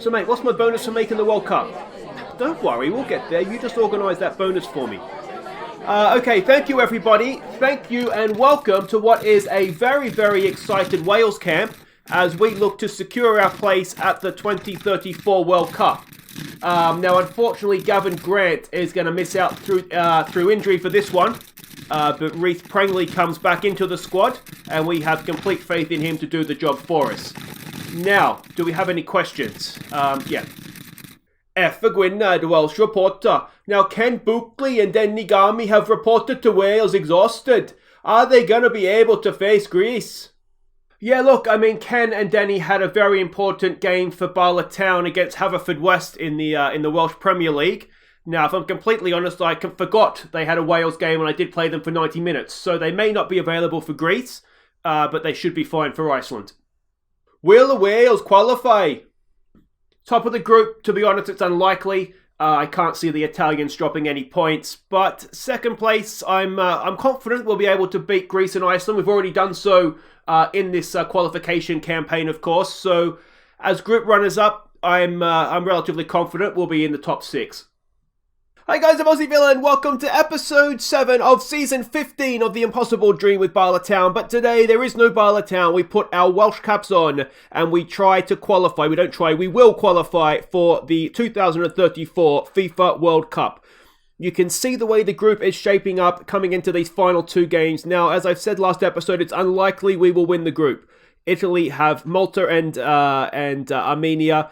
So mate, what's my bonus for making the World Cup? Don't worry, we'll get there. You just organise that bonus for me. Okay, thank you everybody. Thank you and welcome to what is a very, very excited Wales camp as we look to secure our place at the 2034 World Cup. Now, unfortunately, Gavin Grant is going to miss out through injury for this one. But Reith Prengley comes back into the squad, and we have complete faith in him to do the job for us. Now, do we have any questions? Yeah. Gwynedd, Welsh reporter. Now, Ken Buckley and Denny Gami have reported to Wales exhausted. Are they going to be able to face Greece? Yeah, look, I mean, Ken and Denny had a very important game for Bala Town against Haverfordwest in the Welsh Premier League. Now, if I'm completely honest, I forgot they had a Wales game and I did play them for 90 minutes. So they may not be available for Greece, but they should be fine for Iceland. Will the Wales qualify? Top of the group, to be honest, it's unlikely. I can't see the Italians dropping any points. But second place, I'm confident we'll be able to beat Greece and Iceland. We've already done so in this qualification campaign, of course. So as group runners-up, I'm relatively confident we'll be in the top 6. Hi guys, I'm Aussie Villa and welcome to episode 7 of season 15 of The Impossible Dream with Bala Town. But today there is no Bala Town. We put our Welsh caps on and we try to qualify. We will qualify for the 2034 FIFA World Cup. You can see the way the group is shaping up coming into these final 2 games. Now, as I've said last episode, it's unlikely we will win the group. Italy have Malta and Armenia.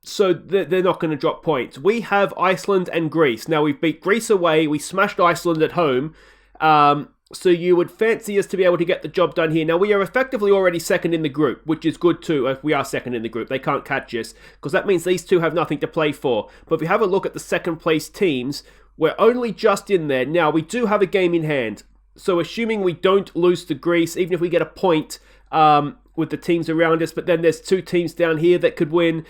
So they're not going to drop points. We have Iceland and Greece. Now, we've beat Greece away. We smashed Iceland at home. So you would fancy us to be able to get the job done here. Now, we are effectively already second in the group, which is good too. If we are second in the group, they can't catch us, because that means these two have nothing to play for. But if we have a look at the second place teams, we're only just in there. Now, we do have a game in hand. So assuming we don't lose to Greece, even if we get a point with the teams around us, but then there's 2 teams down here that could win.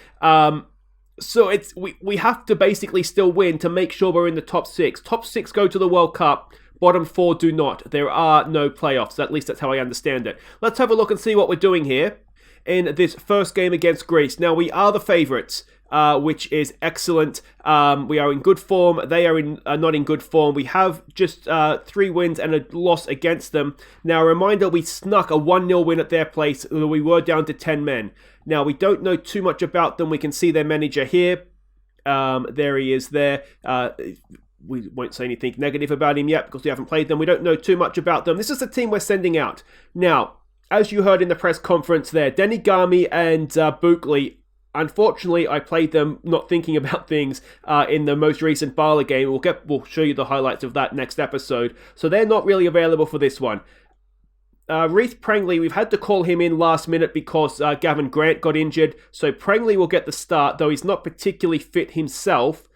So we have to basically still win to make sure we're in the top 6. Top 6 go to the World Cup. Bottom 4 do not. There are no playoffs. At least that's how I understand it. Let's have a look and see what we're doing here in this first game against Greece. Now, we are the favourites, which is excellent. We are in good form. They are not in good form. We have just 3 wins and a loss against them. Now, a reminder, we snuck a 1-0 win at their place. We were down to 10 men. Now, we don't know too much about them. We can see their manager here. There he is there. We won't say anything negative about him yet because we haven't played them. We don't know too much about them. This is the team we're sending out. Now, as you heard in the press conference there, Denny Gami and Buckley, unfortunately, I played them not thinking about things in the most recent Bala game. We'll show you the highlights of that next episode. So they're not really available for this one. Reith Prengley, we've had to call him in last minute because Gavin Grant got injured. So Prengley will get the start, though he's not particularly fit himself.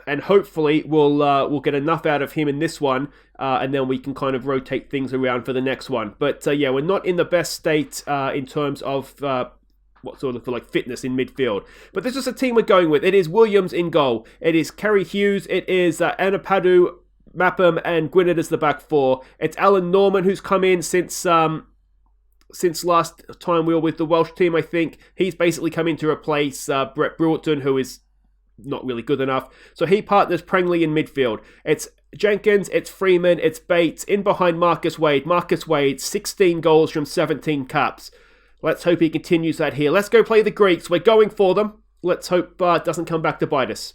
And hopefully we'll get enough out of him in this one, and then we can kind of rotate things around for the next one. But yeah, we're not in the best state in terms of what sort of like fitness in midfield. But this is a team we're going with. It is Williams in goal. It is Kerry Hughes. It is Anapadu, Mapham, and Gwynedd as the back 4. It's Alan Norman who's come in since last time we were with the Welsh team, I think. He's basically come in to replace Brett Brewerton, who is not really good enough. So he partners Prengley in midfield. It's Jenkins, it's Freeman, it's Bates, in behind Marcus Wade. Marcus Wade, 16 goals from 17 caps. Let's hope he continues that here. Let's go play the Greeks. We're going for them. Let's hope it doesn't come back to bite us.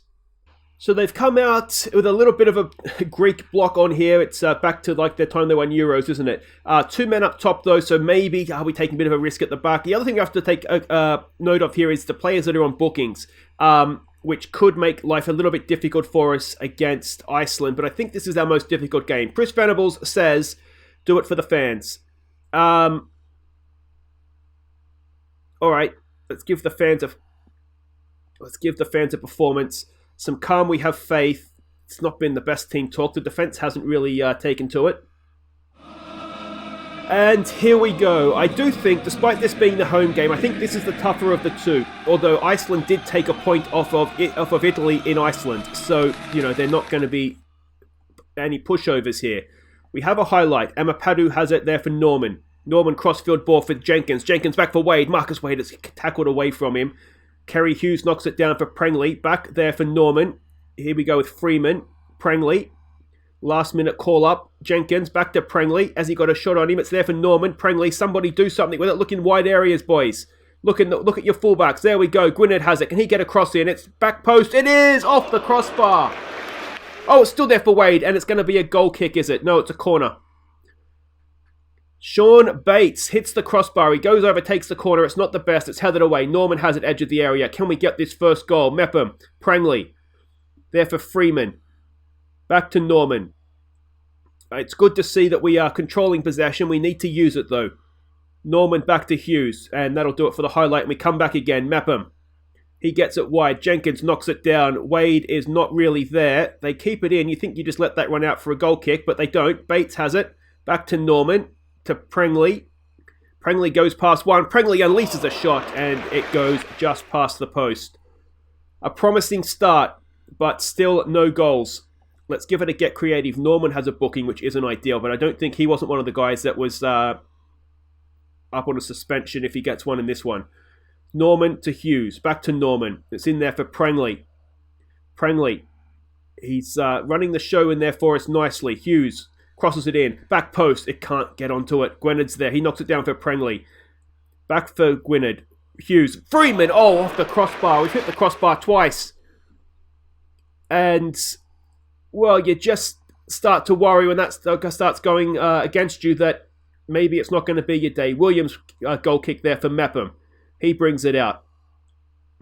So they've come out with a little bit of a Greek block on here. It's back to like the time they won Euros, isn't it? 2 men up top though, so maybe are we taking a bit of a risk at the back? The other thing we have to take note of here is the players that are on bookings, which could make life a little bit difficult for us against Iceland. But I think this is our most difficult game. Chris Venables says, do it for the fans. All right, let's give the fans a performance. Some calm, we have faith. It's not been the best team talk. The defense hasn't really taken to it. And here we go. I do think, despite this being the home game, I think this is the tougher of the 2. Although Iceland did take a point off of Italy in Iceland. So, you know, they're not going to be any pushovers here. We have a highlight. Amapadu has it there for Norman. Norman crossfield ball for Jenkins. Jenkins back for Wade. Marcus Wade has tackled away from him. Kerry Hughes knocks it down for Prengley. Back there for Norman. Here we go with Freeman. Prengley. Last minute call up. Jenkins back to Prengley. As he got a shot on him, it's there for Norman. Prengley, somebody do something with it. Look in wide areas, boys. Look at your fullbacks. There we go. Gwynedd has it. Can he get a cross in? It's back post. It is off the crossbar. Oh, it's still there for Wade, and it's going to be a goal kick, is it? No, it's a corner. Sean Bates hits the crossbar. He goes over, takes the corner. It's not the best. It's headed away. Norman has it, edge of the area. Can we get this first goal? Mepham, Prengley. There for Freeman. Back to Norman. It's good to see that we are controlling possession. We need to use it, though. Norman back to Hughes, and that'll do it for the highlight. And we come back again. Mepham. He gets it wide. Jenkins knocks it down. Wade is not really there. They keep it in. You think you just let that run out for a goal kick, but they don't. Bates has it. Back to Norman. To Prengley. Prengley goes past one. Prengley unleashes a shot, and it goes just past the post. A promising start, but still no goals. Let's give it a get creative. Norman has a booking, which isn't ideal, but I don't think he wasn't one of the guys that was up on a suspension if he gets one in this one. Norman to Hughes. Back to Norman. It's in there for Prengley. Prengley. He's running the show in there for us nicely. Hughes crosses it in. Back post. It can't get onto it. Gwynedd's there. He knocks it down for Prengley. Back for Gwynedd. Hughes. Freeman. Oh, off the crossbar. We've hit the crossbar twice. And, well, you just start to worry when that starts going against you that maybe it's not going to be your day. Williams goal kick there for Mepham. He brings it out.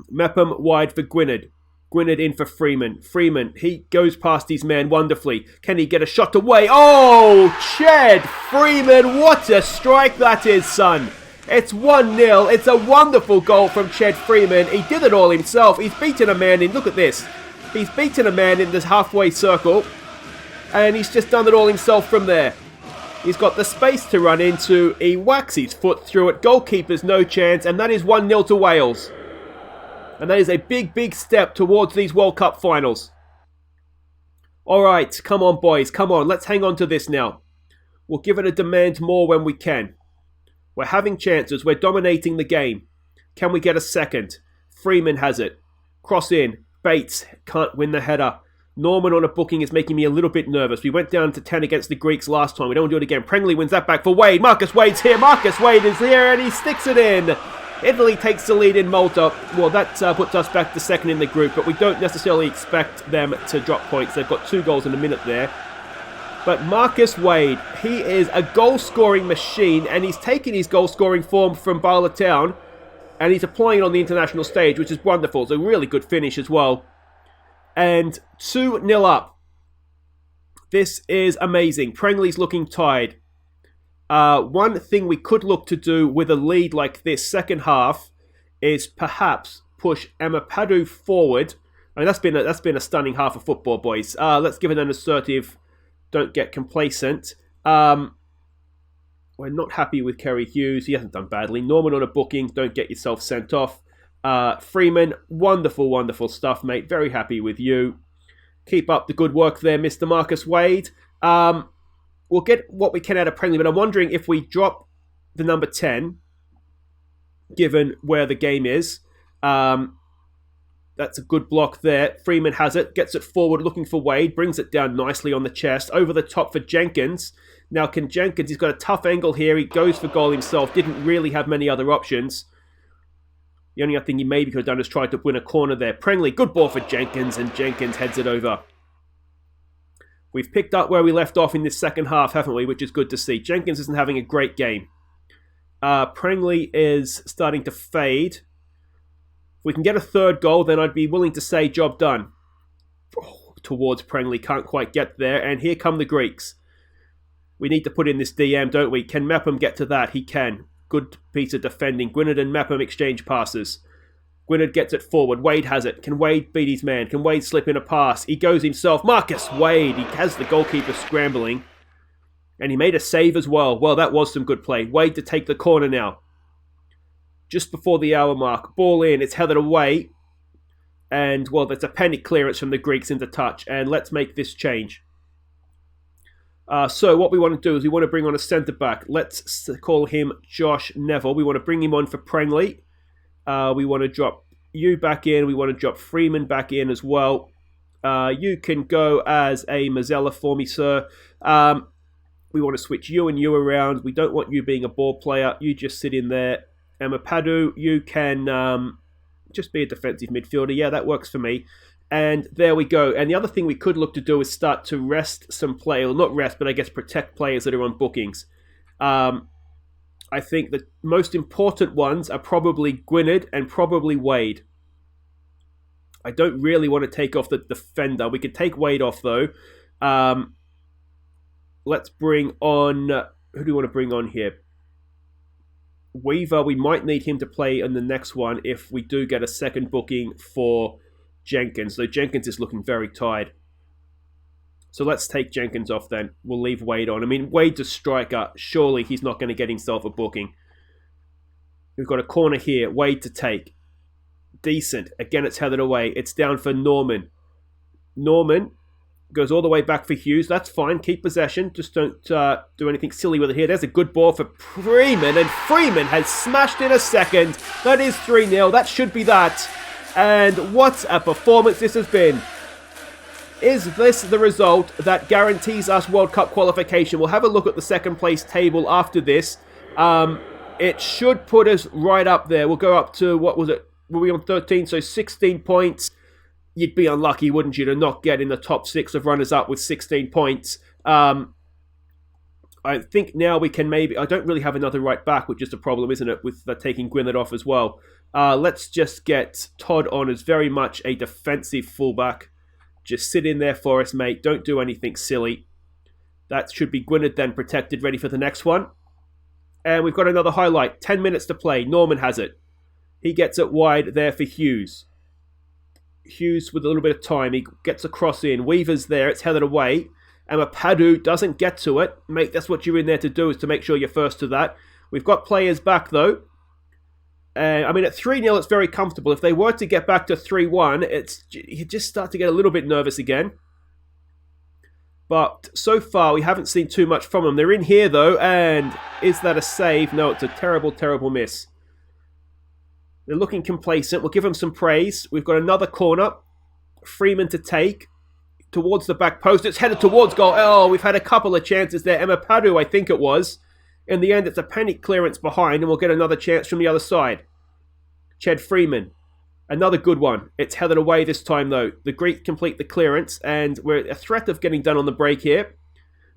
Mepham wide for Gwynedd. Gwynedd in for Freeman. Freeman, he goes past his man wonderfully. Can he get a shot away? Oh, Ched Freeman, what a strike that is, son. It's 1-0. It's a wonderful goal from Ched Freeman. He did it all himself. He's beaten a man in, look at this. He's beaten a man in this halfway circle. And he's just done it all himself from there. He's got the space to run into. He whacks his foot through it. Goalkeeper's no chance. And that is 1-0 to Wales. And that is a big, big step towards these World Cup finals. Alright, come on boys. Come on, let's hang on to this now. We'll give it a demand more when we can. We're having chances. We're dominating the game. Can we get a second? Freeman has it. Cross in. Bates can't win the header. Norman on a booking is making me a little bit nervous. We went down to 10 against the Greeks last time. We don't want to do it again. Prengley wins that back for Wade. Marcus Wade's here. Marcus Wade is here and he sticks it in. Italy takes the lead in Malta. Well, that puts us back to second in the group, but we don't necessarily expect them to drop points. They've got 2 goals in a minute there. But Marcus Wade, he is a goal-scoring machine, and he's taken his goal-scoring form from Bala Town, and he's applying it on the international stage, which is wonderful. It's a really good finish as well. And 2-0 up. This is amazing. Prengley's looking tired. One thing we could look to do with a lead like this second half is perhaps push Amapadu forward. I mean, that's been a stunning half of football, boys. Let's give it an assertive. Don't get complacent. We're not happy with Kerry Hughes. He hasn't done badly. Norman on a booking. Don't get yourself sent off. Freeman, wonderful, wonderful stuff, mate. Very happy with you. Keep up the good work there, Mr. Marcus Wade. We'll get what we can out of Prengley, but I'm wondering if we drop the number 10, given where the game is. That's a good block there. Freeman has it, gets it forward, looking for Wade, brings it down nicely on the chest, over the top for Jenkins. Now can Jenkins, he's got a tough angle here, he goes for goal himself, didn't really have many other options. The only other thing he maybe could have done is try to win a corner there. Prengley, good ball for Jenkins, and Jenkins heads it over. We've picked up where we left off in this second half, haven't we? Which is good to see. Jenkins isn't having a great game. Prengley is starting to fade. If we can get a third goal, then I'd be willing to say job done. Oh, towards Prengley, can't quite get there. And here come the Greeks. We need to put in this DM, don't we? Can Mepham get to that? He can. Good piece of defending. Gwynedd and Mepham exchange passes. Gwynedd gets it forward. Wade has it. Can Wade beat his man? Can Wade slip in a pass? He goes himself. Marcus Wade. He has the goalkeeper scrambling. And he made a save as well. Well, that was some good play. Wade to take the corner now. Just before the hour mark. Ball in. It's headed away. And, well, there's a panic clearance from the Greeks into touch. And let's make this change. So what we want to do is we want to bring on a centre-back. Let's call him Josh Neville. We want to bring him on for Prengley. We want to drop you back in. We want to drop Freeman back in as well. You can go as a Mazzella for me, sir. We want to switch you and you around. We don't want you being a ball player. You just sit in there. Padu, you can just be a defensive midfielder. Yeah, that works for me. And there we go. And the other thing we could look to do is start to rest some players. Well, not rest, but I guess protect players that are on bookings. I think the most important ones are probably Gwynedd and probably Wade. I don't really want to take off the defender. We could take Wade off, though. Let's bring on... Who do we want to bring on here? Weaver, we might need him to play in the next one if we do get a second booking for Jenkins. So Jenkins is looking very tired. So let's take Jenkins off then. We'll leave Wade on. I mean, Wade's a striker. Surely he's not going to get himself a booking. We've got a corner here. Wade to take. Decent. Again, it's headed away. It's down for Norman. Norman goes all the way back for Hughes. That's fine. Keep possession. Just don't do anything silly with it here. There's a good ball for Freeman. And Freeman has smashed in a second. That is 3-0. That should be that. And what a performance this has been. Is this the result that guarantees us World Cup qualification? We'll have a look at the second place table after this. It should put us right up there. We'll go up to, what was it? Were we on 13? So 16 points. You'd be unlucky, wouldn't you, to not get in the top 6 of runners-up with 16 points. I think now we can maybe... I don't really have another right back, which is a problem, isn't it, with taking Gwynedd off as well. Let's just get Todd on as very much a defensive fullback. Just sit in there for us, mate. Don't do anything silly. That should be Gwynedd then protected, ready for the next one. And we've got another highlight. 10 minutes to play. Norman has it. He gets it wide there for Hughes. Hughes with a little bit of time. He gets a cross in. Weaver's there. It's headed away. And Padu doesn't get to it. Mate, that's what you're in there to do, is to make sure you're first to that. We've got players back, though. I mean, at 3-0, it's very comfortable. If they were to get back to 3-1, you just start to get a little bit nervous again. But so far, we haven't seen too much from them. They're in here, though, and is that a save? No, it's a terrible, terrible miss. They're looking complacent. We'll give them some praise. We've got another corner. Freeman to take. Towards the back post. It's headed towards goal. Oh, we've had a couple of chances there. Padu, I think it was. In the end, it's a panic clearance behind, and we'll get another chance from the other side. Ched Freeman. Another good one. It's headed away this time, though. The Greeks complete the clearance, and we're a threat of getting done on the break here.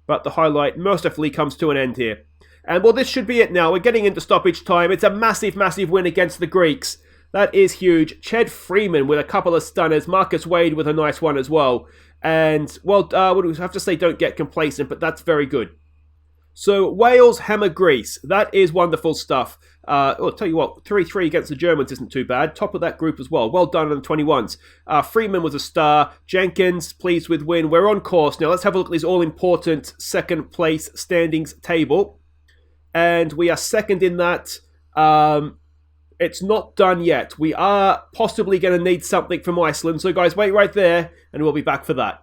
But the highlight mercifully comes to an end here. And, well, this should be it now. We're getting into stoppage time. It's a massive, massive win against the Greeks. That is huge. Ched Freeman with a couple of stunners. Marcus Wade with a nice one as well. And, well, we have to say don't get complacent, but that's very good. So, Wales hammer Greece. That is wonderful stuff. I'll tell you what, 3-3 against the Germans isn't too bad. Top of that group as well. Well done on the 21s. Freeman was a star. Jenkins, pleased with win. We're on course. Now, let's have a look at this all-important second place standings table. And we are second in that. It's not done yet. We are possibly going to need something from Iceland. So, guys, wait right there, and we'll be back for that.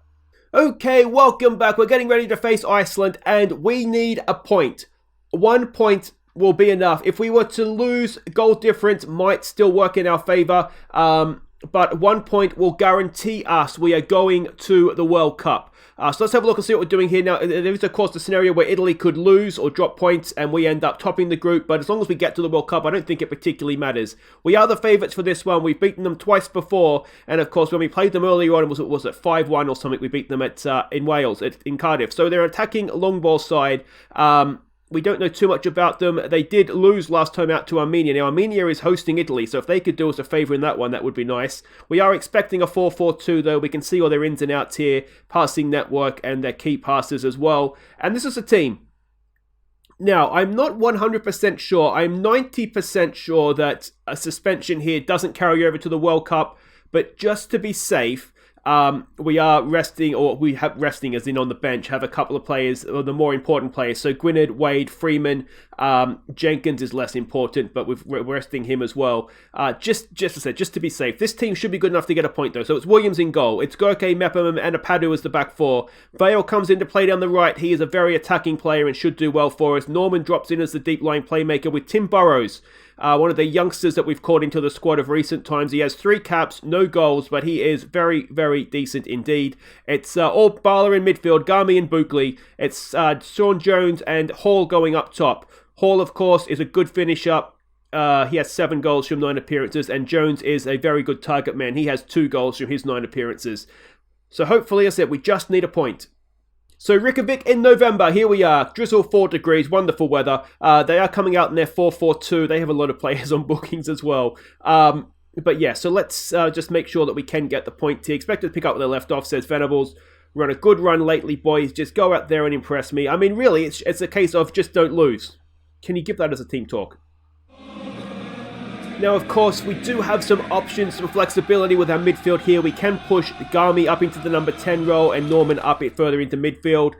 Okay, welcome back. We're getting ready to face Iceland, and we need a point. 1 point will be enough. If we were to lose, goal difference might still work in our favour. But 1 point will guarantee us we are going to the World Cup. So let's have a look and see what we're doing here. Now, there is, of course, the scenario where Italy could lose or drop points and we end up topping the group. But as long as we get to the World Cup, I don't think it particularly matters. We are the favourites for this one. We've beaten them twice before. And, of course, when we played them earlier on, was it 5-1 or something? We beat them in Wales, in Cardiff. So they're attacking long ball side. We don't know too much about them. They did lose last time out to Armenia. Now, Armenia is hosting Italy, so if they could do us a favour in that one, that would be nice. We are expecting a 4-4-2, though. We can see all their ins and outs here, passing network and their key passes as well. And this is a team. Now, I'm not 100% sure. I'm 90% sure that a suspension here doesn't carry over to the World Cup, but just to be safe, we are resting, or we have resting as in on the bench, have a couple of players, or the more important players. So Gwynedd, Wade, Freeman, Jenkins is less important, but we're resting him as well. Just to be safe. This team should be good enough to get a point though. So it's Williams in goal. It's Görke, Mepham and Padu as the back four. Vale comes into play down the right. He is a very attacking player and should do well for us. Norman drops in as the deep line playmaker with Tim Burrows one of the youngsters that we've caught into the squad of recent times. He has 3 caps, no goals, but he is very, very decent indeed. It's all Bala in midfield, Garmy and Buckley. It's Sean Jones and Hall going up top. Hall, of course, is a good finisher. He has 7 goals from 9 appearances, and Jones is a very good target man. He has 2 goals from his 9 appearances. So hopefully, as I said, we just need a point. So Reykjavik in November, here we are. Drizzle 4 degrees, wonderful weather. They are coming out in their 4-4-2. They have a lot of players on bookings as well. But yeah, so let's just make sure that we can get the point here. Expected to pick up where they left off, says Venables. Run a good run lately, boys. Just go out there and impress me. I mean, really, it's a case of just don't lose. Can you give that as a team talk? Now, of course, we do have some options, some flexibility with our midfield here. We can push Garmy up into the number 10 role and Norman up it further into midfield.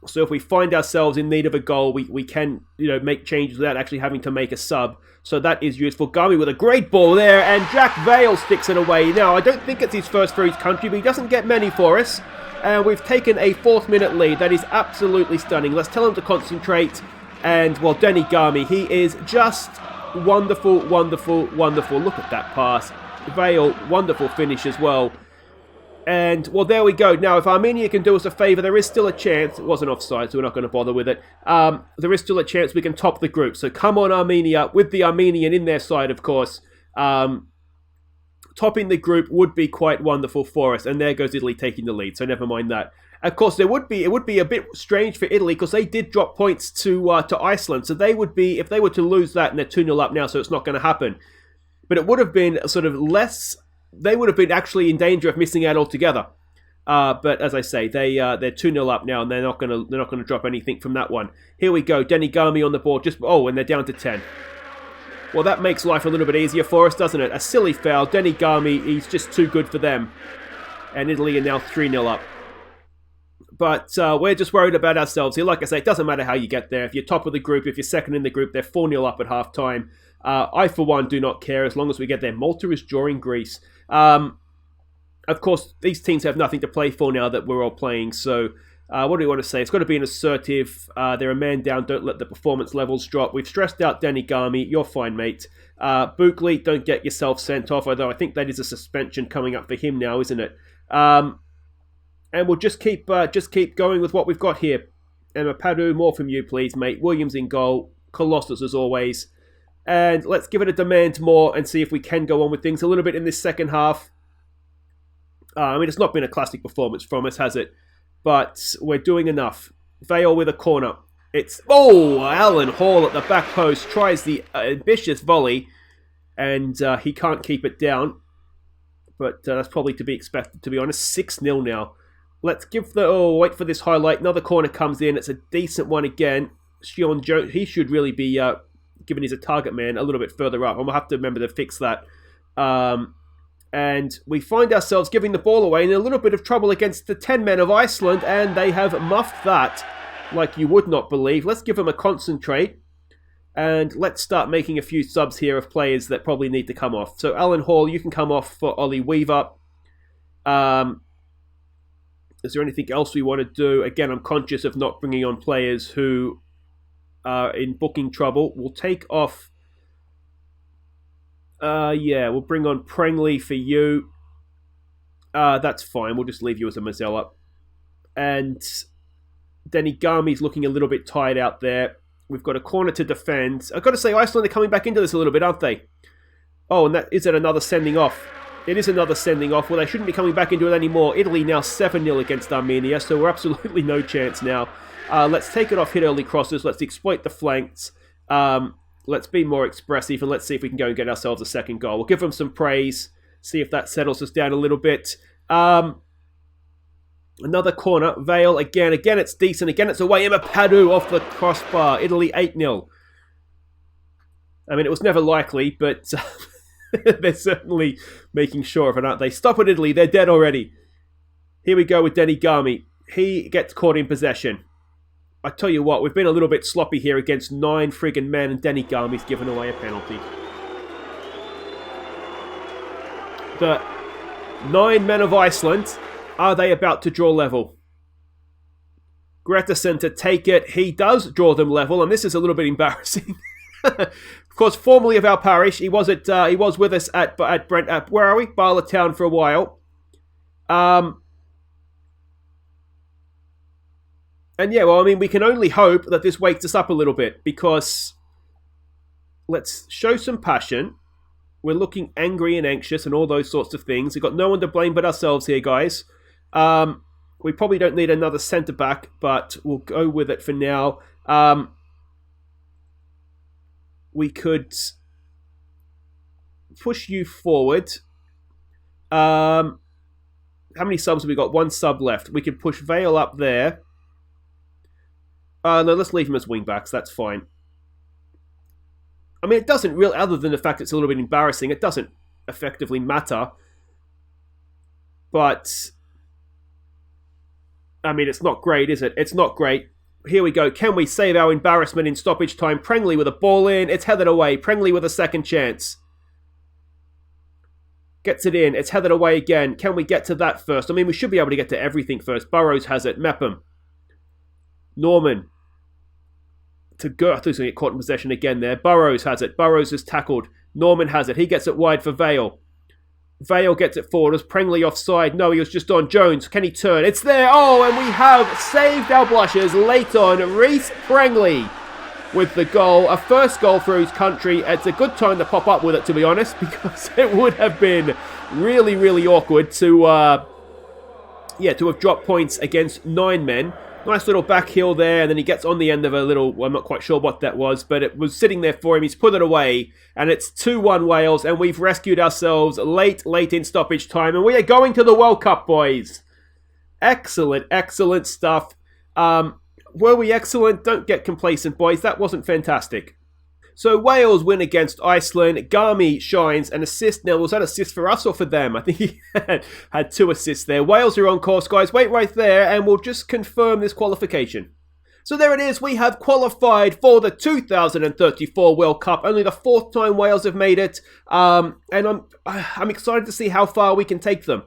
So if we find ourselves in need of a goal, we can, make changes without actually having to make a sub. So that is useful. Garmy with a great ball there, and Jack Vale sticks it away. Now, I don't think it's his first for his country, but he doesn't get many for us. And we've taken a 4th-minute lead. That is absolutely stunning. Let's tell him to concentrate. And, well, Denny Garmy, he is just wonderful, wonderful, wonderful. Look at that pass. Vale, wonderful finish as well. And, well, there we go. Now, if Armenia can do us a favour, there is still a chance. It wasn't offside, so we're not going to bother with it. There is still a chance we can top the group. So come on, Armenia, with the Armenian in their side, of course. Topping the group would be quite wonderful for us. And there goes Italy taking the lead, so never mind that. Of course, it would be a bit strange for Italy because they did drop points to Iceland. So they would be, if they were to lose that, and they're 2-0 up now, so it's not going to happen. But it would have been sort of less. They would have been actually in danger of missing out altogether. But as I say, they're 2-0 up now, and they're not going to drop anything from that one. Here we go, Denny Garmy on the board. And they're down to 10. Well, that makes life a little bit easier for us, doesn't it? A silly foul. Denny Garmy, he's just too good for them, and Italy are now 3-0 up. But we're just worried about ourselves here. Like I say, it doesn't matter how you get there. If you're top of the group, if you're second in the group, they're 4-0 up at half-time. I, for one, do not care as long as we get there. Malta is drawing Greece. Of course, these teams have nothing to play for now that we're all playing. So what do we want to say? It's got to be an assertive. They're a man down. Don't let the performance levels drop. We've stressed out Denny Garmy. You're fine, mate. Buckley, don't get yourself sent off. Although I think that is a suspension coming up for him now, isn't it? And we'll just keep going with what we've got here. Emma Padu, more from you, please, mate. Williams in goal. Colossus, as always. And let's give it a demand more and see if we can go on with things a little bit in this second half. I mean, it's not been a classic performance from us, has it? But we're doing enough. Vale with a corner. It's... Oh! Alan Hall at the back post tries the ambitious volley. And he can't keep it down. But that's probably to be expected, to be honest. 6-0 now. Let's give the... Oh, wait for this highlight. Another corner comes in. It's a decent one again. Sean Jones, he should really be... given he's a target man, a little bit further up. And we'll have to remember to fix that. And we find ourselves giving the ball away in a little bit of trouble against the 10 men of Iceland, and they have muffed that like you would not believe. Let's give them a concentrate, and let's start making a few subs here of players that probably need to come off. So Alan Hall, you can come off for Ollie Weaver. Is there anything else we want to do? Again, I'm conscious of not bringing on players who are in booking trouble. We'll take off... we'll bring on Prengley for you. That's fine. We'll just leave you as a Mazzella. And Denny Garmy's looking a little bit tired out there. We've got a corner to defend. I've got to say, Iceland are coming back into this a little bit, aren't they? Oh, and is it another sending off? It is another sending off. Well, they shouldn't be coming back into it anymore. Italy now 7-0 against Armenia, so we're absolutely no chance now. Let's take it off, hit early crosses. Let's exploit the flanks. Let's be more expressive, and let's see if we can go and get ourselves a second goal. We'll give them some praise, see if that settles us down a little bit. Another corner. Vale again. Again, it's decent. Again, it's away. Emma Padu off the crossbar. Italy 8-0. I mean, it was never likely, but they're certainly making sure of it, aren't they? Stop it, Italy. They're dead already. Here we go with Denny Garmy. He gets caught in possession. I tell you what, we've been a little bit sloppy here against 9 friggin' men, and Denny Garmy's given away a penalty. The 9 men of Iceland, are they about to draw level? Gretesen to take it. He does draw them level, and this is a little bit embarrassing. Of course, formerly of our parish. He was with us at Brent. Where are we? Bala town for a while. And yeah, well, I mean, we can only hope that this wakes us up a little bit, because let's show some passion. We're looking angry and anxious and all those sorts of things. We've got no one to blame but ourselves here, guys. We probably don't need another centre-back, but we'll go with it for now. We could push you forward. How many subs have we got? One sub left. We can push Vale up there. No, let's leave him as wing-backs. That's fine. I mean, it doesn't really, other than the fact it's a little bit embarrassing, it doesn't effectively matter. But, I mean, it's not great, is it? It's not great. Here we go. Can we save our embarrassment in stoppage time? Prengley with a ball in. It's headed away. Prengley with a second chance. Gets it in. It's headed away again. Can we get to that first? I mean, we should be able to get to everything first. Burrows has it. Mepham. Norman. To go. I thought he was going to get caught in possession again there. Burrows has it. Burrows is tackled. Norman has it. He gets it wide for Vale. Vale gets it forward. Was Prengley offside? No, he was just on. Jones. Can he turn? It's there. Oh, and we have saved our blushes late on. Rhys Prengley with the goal. A first goal for his country. It's a good time to pop up with it, to be honest, because it would have been really, really awkward to have dropped points against 9 men. Nice little back heel there, and then he gets on the end of a little, well, I'm not quite sure what that was, but it was sitting there for him. He's put it away, and it's 2-1 Wales, and we've rescued ourselves late in stoppage time, and we are going to the World Cup, boys. Excellent, excellent stuff. Were we excellent? Don't get complacent, boys. That wasn't fantastic. So Wales win against Iceland. Garmy shines an assist. Now, was that assist for us or for them? I think he had 2 assists there. Wales are on course, guys. Wait right there, and we'll just confirm this qualification. So there it is. We have qualified for the 2034 World Cup. Only the 4th time Wales have made it, and I'm excited to see how far we can take them.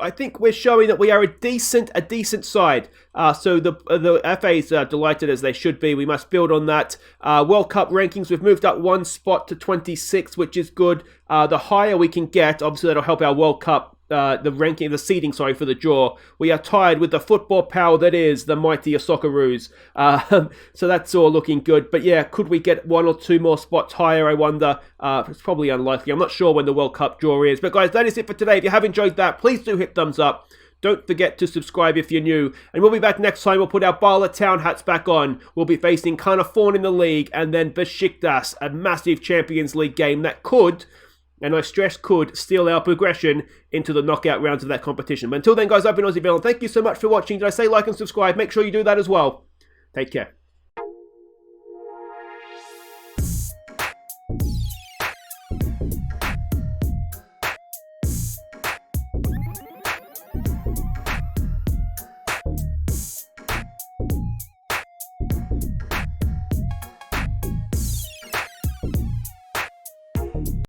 I think we're showing that we are a decent side. So the FA's delighted, as they should be. We must build on that. World Cup rankings, we've moved up 1 spot to 26, which is good. The higher we can get, obviously that'll help our World Cup, the seeding, for the draw. We are tied with the football power that is the mighty Socceroos. So that's all looking good. But yeah, could we get 1 or 2 more spots higher, I wonder? It's probably unlikely. I'm not sure when the World Cup draw is. But guys, that is it for today. If you have enjoyed that, please do hit thumbs up. Don't forget to subscribe if you're new. And we'll be back next time. We'll put our Bala Town hats back on. We'll be facing Carnarvon in the league, and then Besiktas, a massive Champions League game that could, and I stress could, steal our progression into the knockout rounds of that competition. But until then, guys, I've been Aussie Villain. Thank you so much for watching. Did I say like and subscribe? Make sure you do that as well. Take care.